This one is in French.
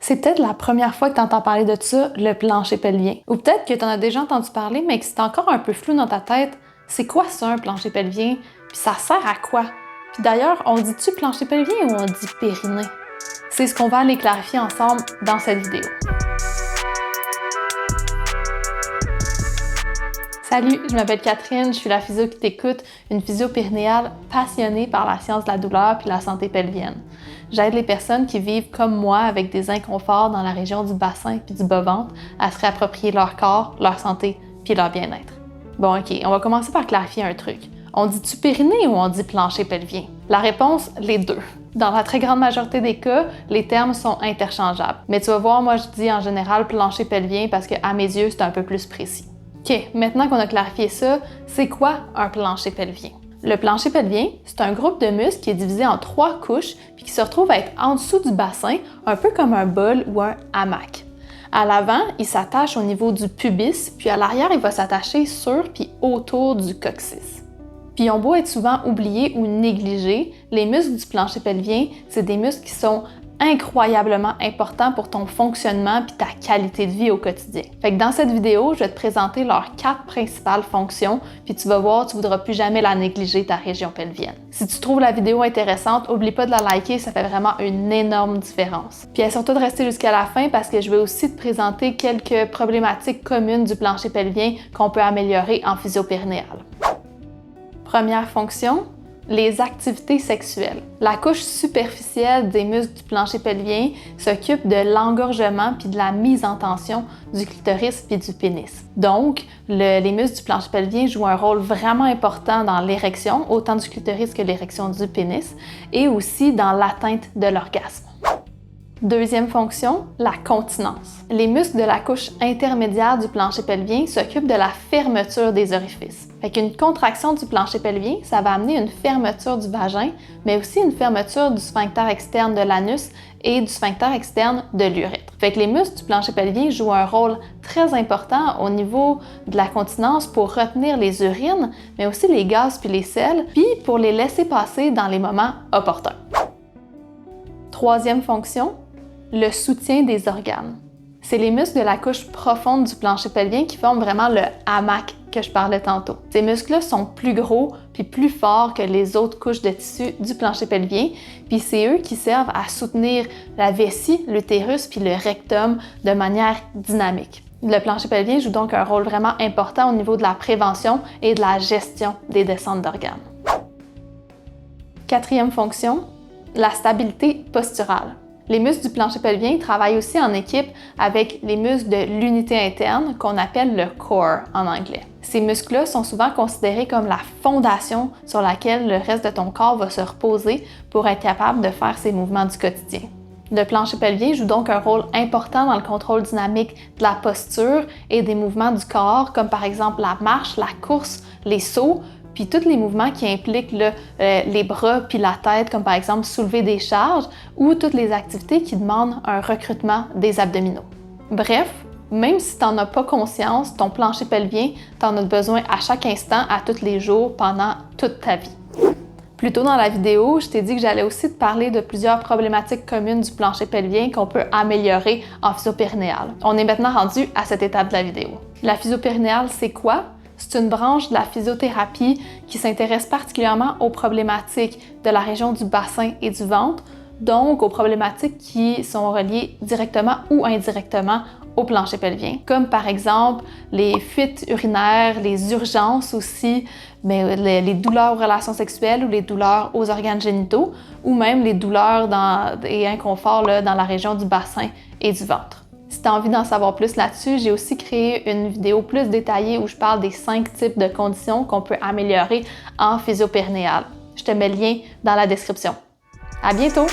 C'est peut-être la première fois que tu entends parler de ça, le plancher pelvien. Ou peut-être que tu en as déjà entendu parler, mais que c'est encore un peu flou dans ta tête. C'est quoi ça, un plancher pelvien? Puis ça sert à quoi? Puis d'ailleurs, on dit-tu plancher pelvien ou on dit périnée? C'est ce qu'on va aller clarifier ensemble dans cette vidéo. Salut, je m'appelle Catherine, je suis la physio qui t'écoute, une physio périnéale passionnée par la science de la douleur puis la santé pelvienne. J'aide les personnes qui vivent comme moi avec des inconforts dans la région du bassin puis du bas-ventre à se réapproprier leur corps, leur santé puis leur bien-être. Bon, ok, on va commencer par clarifier un truc. On dit-tu périnée ou on dit plancher pelvien? La réponse, les deux. Dans la très grande majorité des cas, les termes sont interchangeables. Mais tu vas voir, moi je dis en général plancher pelvien parce qu'à mes yeux, c'est un peu plus précis. OK, maintenant qu'on a clarifié ça, c'est quoi un plancher pelvien? Le plancher pelvien, c'est un groupe de muscles qui est divisé en 3 couches puis qui se retrouve à être en dessous du bassin, un peu comme un bol ou un hamac. À l'avant, il s'attache au niveau du pubis, puis à l'arrière, il va s'attacher sur puis autour du coccyx. Puis ils ont beau être souvent oubliés ou négligés, les muscles du plancher pelvien, c'est des muscles qui sont incroyablement importants pour ton fonctionnement puis ta qualité de vie au quotidien. Fait que dans cette vidéo, je vais te présenter leurs 4 principales fonctions, puis tu vas voir, tu voudras plus jamais la négliger, ta région pelvienne. Si tu trouves la vidéo intéressante, oublie pas de la liker, ça fait vraiment une énorme différence. Puis assure-toi de rester jusqu'à la fin parce que je vais aussi te présenter quelques problématiques communes du plancher pelvien qu'on peut améliorer en physio-périnéale. Première fonction, les activités sexuelles. La couche superficielle des muscles du plancher pelvien s'occupe de l'engorgement puis de la mise en tension du clitoris puis du pénis. Donc, les muscles du plancher pelvien jouent un rôle vraiment important dans l'érection, autant du clitoris que l'érection du pénis, et aussi dans l'atteinte de l'orgasme. Deuxième fonction, la continence. Les muscles de la couche intermédiaire du plancher pelvien s'occupent de la fermeture des orifices. Fait qu'une contraction du plancher pelvien, ça va amener une fermeture du vagin, mais aussi une fermeture du sphincter externe de l'anus et du sphincter externe de l'urètre. Fait que les muscles du plancher pelvien jouent un rôle très important au niveau de la continence pour retenir les urines, mais aussi les gaz puis les selles, puis pour les laisser passer dans les moments opportuns. Troisième fonction, le soutien des organes. C'est les muscles de la couche profonde du plancher pelvien qui forment vraiment le hamac que je parlais tantôt. Ces muscles-là sont plus gros puis plus forts que les autres couches de tissu du plancher pelvien, puis c'est eux qui servent à soutenir la vessie, l'utérus puis le rectum de manière dynamique. Le plancher pelvien joue donc un rôle vraiment important au niveau de la prévention et de la gestion des descentes d'organes. Quatrième fonction, la stabilité posturale. Les muscles du plancher pelvien travaillent aussi en équipe avec les muscles de l'unité interne qu'on appelle le core en anglais. Ces muscles-là sont souvent considérés comme la fondation sur laquelle le reste de ton corps va se reposer pour être capable de faire ses mouvements du quotidien. Le plancher pelvien joue donc un rôle important dans le contrôle dynamique de la posture et des mouvements du corps, comme par exemple la marche, la course, les sauts, puis tous les mouvements qui impliquent les bras puis la tête, comme par exemple soulever des charges, ou toutes les activités qui demandent un recrutement des abdominaux. Bref, même si tu n'en as pas conscience, ton plancher pelvien, tu en as besoin à chaque instant, à tous les jours, pendant toute ta vie. Plus tôt dans la vidéo, je t'ai dit que j'allais aussi te parler de plusieurs problématiques communes du plancher pelvien qu'on peut améliorer en physio-périnéale. On est maintenant rendu à cette étape de la vidéo. La physio-périnéale, c'est quoi? C'est une branche de la physiothérapie qui s'intéresse particulièrement aux problématiques de la région du bassin et du ventre, donc aux problématiques qui sont reliées directement ou indirectement au plancher pelvien, comme par exemple les fuites urinaires, les urgences aussi, mais les douleurs aux relations sexuelles ou les douleurs aux organes génitaux, ou même les douleurs et inconforts dans la région du bassin et du ventre. Si tu as envie d'en savoir plus là-dessus, j'ai aussi créé une vidéo plus détaillée où je parle des 5 types de conditions qu'on peut améliorer en physio-périnéale. Je te mets le lien dans la description. À bientôt!